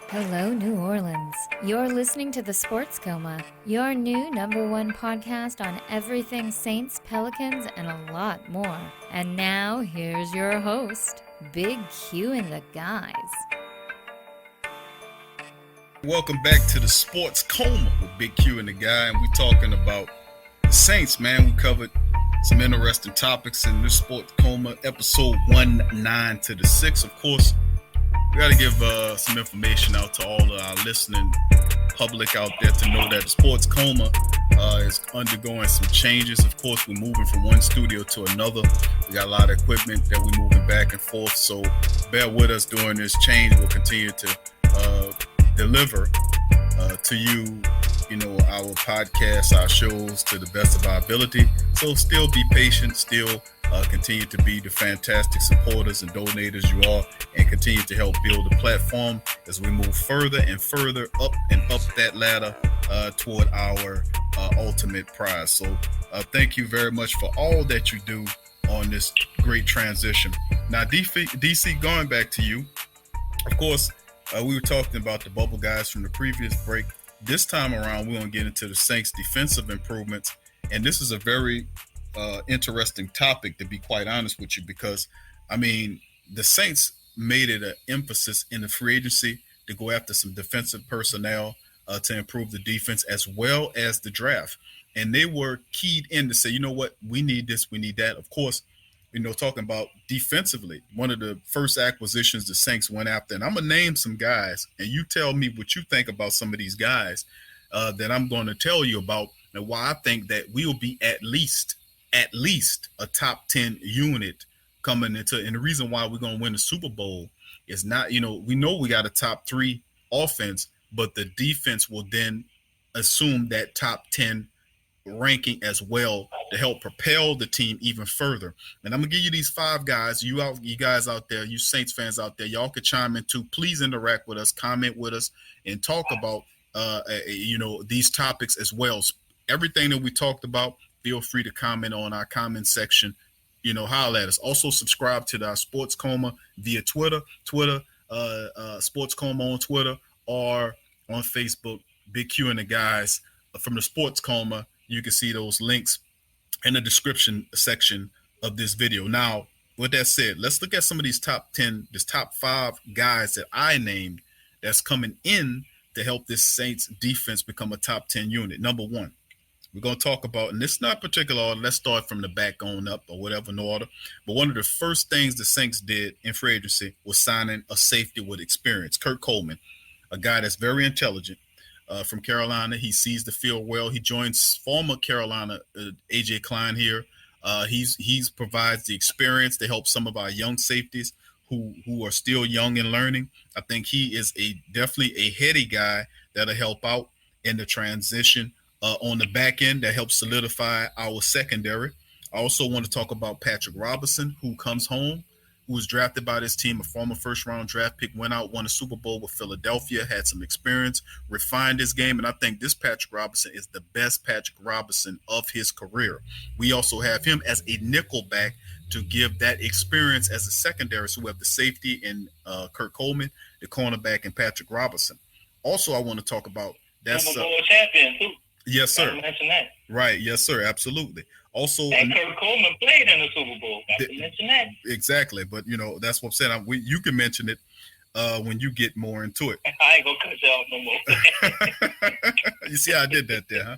Hello, New Orleans. You're listening to The Sports Coma, your new #1 podcast on everything Saints, Pelicans, and a lot more. And now, here's your host, Big Q and the guys. Welcome back to The Sports Coma with Big Q and the guy, and we're talking about the Saints, man. We covered some interesting topics in this Sports Coma, episode 19 to the 6. Of course, we got to give some information out to all of our listening public out there to know that the Sports Coma is undergoing some changes. Of course, we're moving from one studio to another. We got a lot of equipment that we're moving back and forth, so bear with us during this change. We'll continue to deliver to you, our podcasts, our shows to the best of our ability. So still be patient, still continue to be the fantastic supporters and donators you are, and continue to help build the platform as we move further and further up and up that ladder toward our ultimate prize. So thank you very much for all that you do on this great transition. Now, DC, going back to you, of course, we were talking about the bubble guys from the previous break. This time around, we're going to get into the Saints' defensive improvements, and this is a very interesting topic, to be quite honest with you, because, the Saints made it an emphasis in the free agency to go after some defensive personnel to improve the defense as well as the draft. And they were keyed in to say, you know what, we need this, we need that. Of course, talking about defensively, one of the first acquisitions the Saints went after, and I'm going to name some guys, and you tell me what you think about some of these guys that I'm going to tell you about, and why I think that we'll be at least a top 10 unit coming into. And the reason why we're going to win the Super Bowl is not, we know we got a top 3 offense, but the defense will then assume that top 10 ranking as well to help propel the team even further. And I'm gonna give you these 5 guys. You guys out there, you Saints fans out there, y'all could chime in too. Please interact with us, comment with us, and talk about these topics as well. Everything that we talked about, feel free to comment on our comment section. Holler at us. Also subscribe to our Sports Coma via Twitter, Sports Coma on Twitter, or on Facebook, Big Q and the guys from the Sports Coma. You can see those links in the description section of this video. Now, with that said, let's look at some of these top 5 guys that I named that's coming in to help this Saints defense become a top 10 unit. Number 1, we're going to talk about, and it's not particular order, let's start from the back on up or whatever in order, but one of the first things the Saints did in free agency was signing a safety with experience, Kurt Coleman, a guy that's very intelligent. From Carolina, he sees the field well. He joins former Carolina AJ Klein here. He's provides the experience to help some of our young safeties who are still young and learning. I think he is definitely a heady guy that'll help out in the transition on the back end that helps solidify our secondary. I also want to talk about Patrick Robinson, who comes home, who was drafted by this team, a former first-round draft pick, went out, won a Super Bowl with Philadelphia, had some experience, refined his game, and I think this Patrick Robinson is the best Patrick Robinson of his career. We also have him as a nickel back to give that experience as a secondary. So we have the safety in Kurt Coleman, the cornerback, and Patrick Robinson. Also, I want to talk about that's Super Bowl champion too. Yes, sir. Mention that. Right. Yes, sir. Absolutely. Also, and Kurt Coleman played in the Super Bowl. Got to mention that. Exactly. But, that's what I'm saying. You can mention it when you get more into it. I ain't going to cut you off no more. You see how I did that there, huh?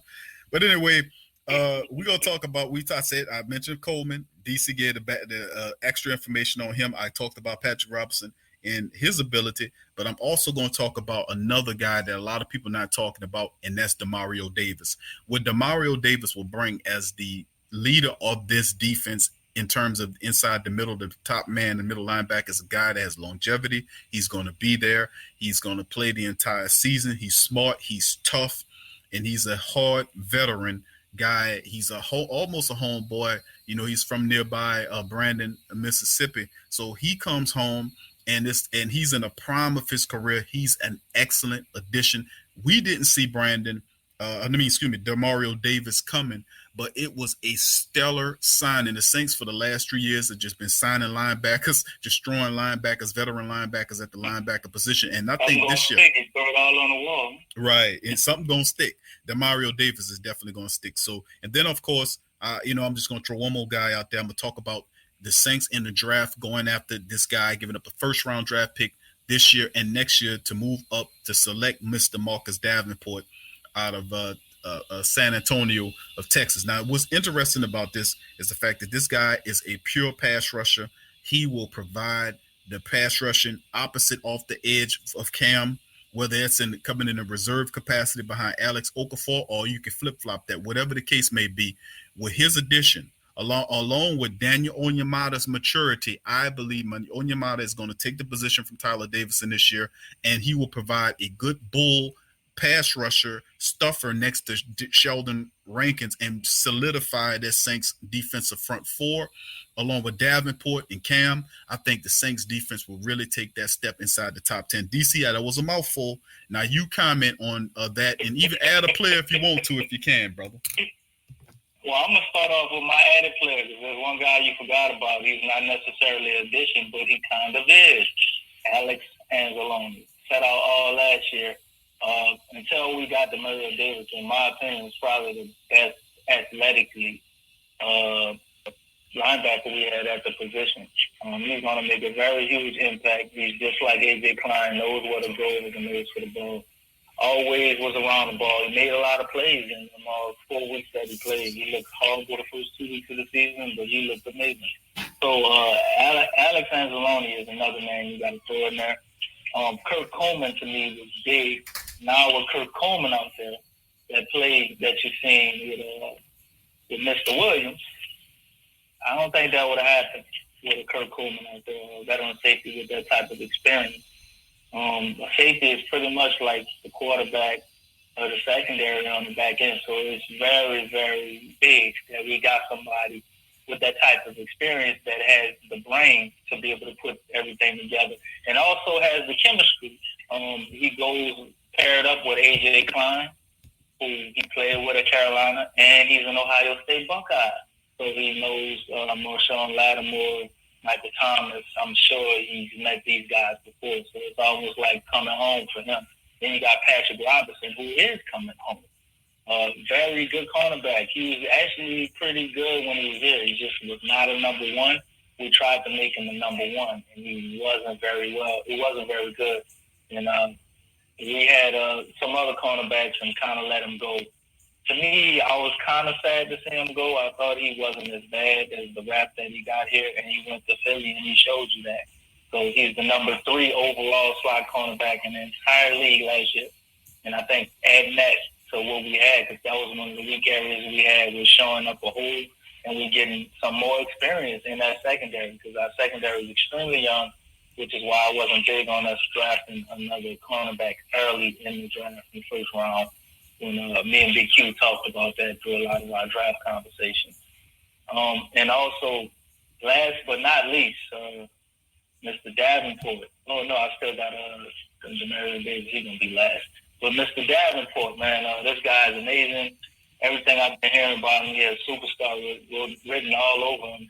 But anyway, we're going to talk about, I mentioned Coleman. DC gave the extra information on him. I talked about Patrick Robinson and his ability, but I'm also going to talk about another guy that a lot of people are not talking about, and that's Demario Davis. What Demario Davis will bring as the leader of this defense in terms of inside the middle, the top man, the middle linebacker, is a guy that has longevity. He's going to be there. He's going to play the entire season. He's smart. He's tough, and he's a hard veteran guy. He's almost a homeboy. He's from nearby Brandon, Mississippi. So he comes home. And he's in the prime of his career. He's an excellent addition. We didn't see Demario Davis coming, but it was a stellar signing. The Saints for the last 3 years have just been signing linebackers, destroying linebackers, veteran linebackers at the linebacker position. And I think this year, throw it all on the wall. right, and something gonna stick. Mario Davis is definitely gonna stick. So, and then of course, I'm just gonna throw one more guy out there. I'm gonna talk about the Saints in the draft, going after this guy, giving up a first-round draft pick this year and next year to move up to select Mr. Marcus Davenport out of San Antonio of Texas. Now, what's interesting about this is the fact that this guy is a pure pass rusher. He will provide the pass rushing opposite off the edge of Cam, whether it's coming in a reserve capacity behind Alex Okafor, or you can flip-flop that, whatever the case may be. With his addition, along with Daniel Onyemata's maturity, I believe Onyemata is going to take the position from Tyler Davison this year, and he will provide a good bull pass rusher stuffer next to Sheldon Rankins and solidify their Saints defensive front four. Along with Davenport and Cam, I think the Saints defense will really take that step inside the top 10. DC, that was a mouthful. Now you comment on that and even add a player if you want to, if you can, brother. Well, I'm going to start off with my added player, because there's one guy you forgot about. He's not necessarily an addition, but he kind of is. Alex Anzalone. Set out all last year. Until we got Mario Davis, in my opinion, is probably the best athletically linebacker we had at the position. He's going to make a very huge impact. He's just like A.J. Klein, knows what to go with and knows for the ball. Always was around the ball. He made a lot of plays in the 4 weeks that he played. He looked horrible the first 2 weeks of the season, but he looked amazing. So Alex Anzalone is another name you got to throw in there. Kurt Coleman to me was big. Now with Kurt Coleman out there, that play that you're seeing with Mr. Williams, I don't think that would have happened with a Kurt Coleman out there, a veteran safety with that type of experience. A safety is pretty much like the quarterback or the secondary on the back end. So it's very, very big that we got somebody with that type of experience that has the brain to be able to put everything together, and also has the chemistry. He goes paired up with A.J. Klein, who he played with at Carolina, and he's an Ohio State Buckeye. So he knows Marshawn Lattimore, Michael Thomas. I'm sure he's met these guys before, so it's almost like coming home for him. Then you got Patrick Robinson, who is coming home. Very good cornerback. He was actually pretty good when he was here. He just was not a number one. We tried to make him a number one, and he wasn't very good. And we had some other cornerbacks and kind of let him go. To me, I was kind of sad to see him go. I thought he wasn't as bad as the rap that he got here, and he went to Philly, and he showed you that. So he's the number 3 overall slot cornerback in the entire league last year. And I think adding that to what we had, because that was one of the weak areas we had, was showing up a hole, and we're getting some more experience in that secondary, because our secondary is extremely young, which is why I wasn't big on us drafting another cornerback early in the draft in the first round. When me and Big Q talked about that through a lot of our draft conversations. And also, last but not least, Mr. Davenport. Oh, no, I still got Demario Davis. He's going to be last. But Mr. Davenport, man, this guy is amazing. Everything I've been hearing about him, he has superstar written all over him.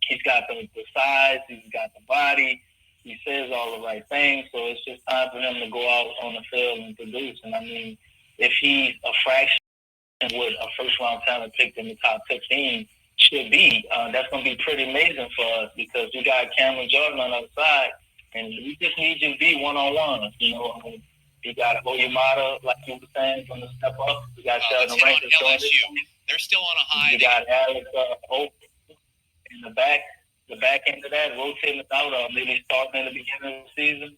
He's got the size. He's got the body. He says all the right things. So it's just time for him to go out on the field and produce. And, I mean, if he's a fraction of what a first-round talent picked in the top 15 should be, that's going to be pretty amazing for us, because we got Cameron Jordan on the other side, and we just need you to be one-on-one. You got Oyemata, like you were saying, going to step up. We got Sheldon Rankins doing this. They're still on a high. We got Alex Hope in the back end of that, rotating it out, maybe starting in the beginning of the season.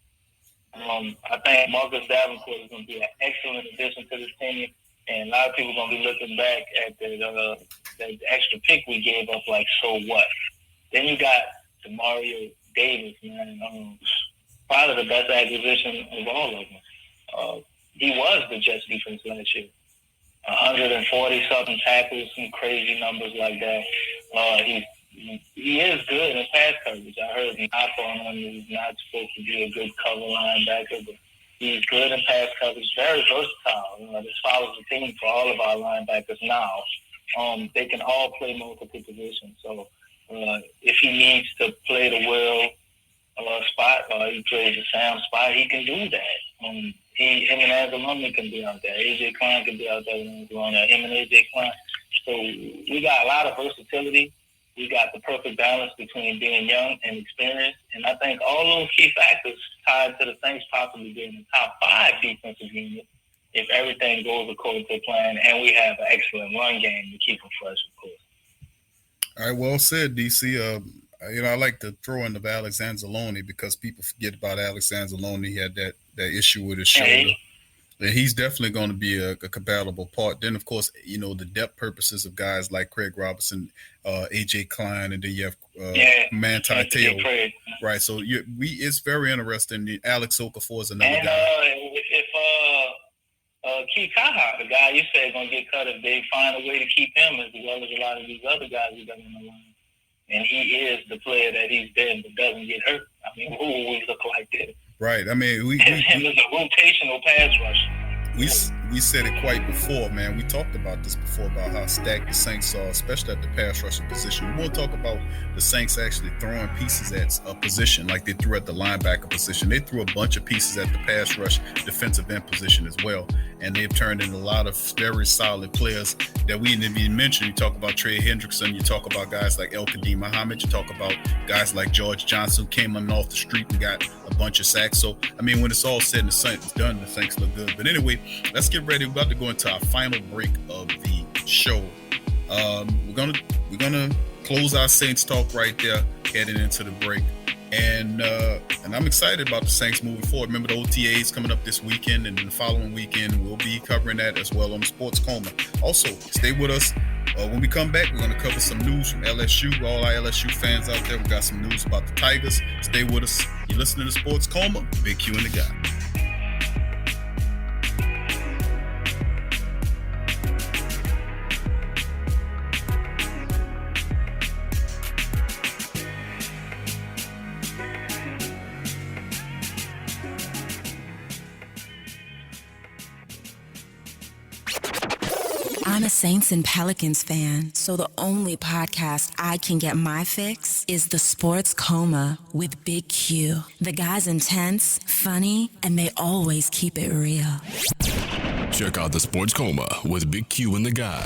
I think Marcus Davenport is going to be an excellent addition to this team, and a lot of people are going to be looking back at the extra pick we gave up, like, so what? Then you got Demario Davis, man, probably the best acquisition of all of them. He was the Jets defense last year. 140-something tackles, some crazy numbers like that. He is good in pass coverage. I heard knock on him. He's not supposed to be a good cover linebacker, but he's good in pass coverage, very versatile. This follows the team for all of our linebackers now. they can all play multiple positions. So if he needs to play the Will spot or he plays the Sam spot, he can do that. Him and Anzalone can be out there. AJ Klein can be out there with Anzalone. Him and AJ Klein. So we got a lot of versatility. We got the perfect balance between being young and experienced. And I think all those key factors tied to the Saints possibly being the top 5 defensive unit if everything goes according to plan, and we have an excellent run game to keep them fresh, of course. All right, well said, DC. I like to throw in the Alex Anzalone because people forget about Alex Anzalone. He had that issue with his shoulder. And he's definitely going to be a compatible part. Then, of course, the depth purposes of guys like Craig Robinson, AJ Klein, and then you have Manti Te'o. Right. So it's very interesting. Alex Okafor is another guy. If Keith Kaha, the guy you said going to get cut, if they find a way to keep him as well as a lot of these other guys we got in the line, and he is the player that he's been but doesn't get hurt. I mean, who always look like this? Right. I mean, we him as a rotational pass rusher. We said it quite before, man. We talked about this before about how stacked the Saints are, especially at the pass rushing position. We won't talk about the Saints actually throwing pieces at a position like they threw at the linebacker position. They threw a bunch of pieces at the pass rush defensive end position as well. And they've turned in a lot of very solid players that we didn't even mention. You talk about Trey Hendrickson. You talk about guys like El Kadim Muhammad. You talk about guys like George Johnson, who came on off the street and got a bunch of sacks. So, I mean, when it's all said and done, the Saints look good. But anyway, let's get ready. We're about to go into our final break of the show. We're gonna close our Saints talk right there, heading into the break. And I'm excited about the Saints moving forward. Remember, the OTAs coming up this weekend, and then the following weekend we'll be covering that as well on the Sports Coma. Also, stay with us. When we come back, we're going to cover some news from LSU. All our LSU fans out there, we got some news about the Tigers. Stay with us. You're listening to Sports Coma, Big Q and the Guy. I'm a Saints and Pelicans fan, so the only podcast I can get my fix is the Sports Coma with Big Q. The guy's intense, funny, and they always keep it real. Check out the Sports Coma with Big Q and the Guy.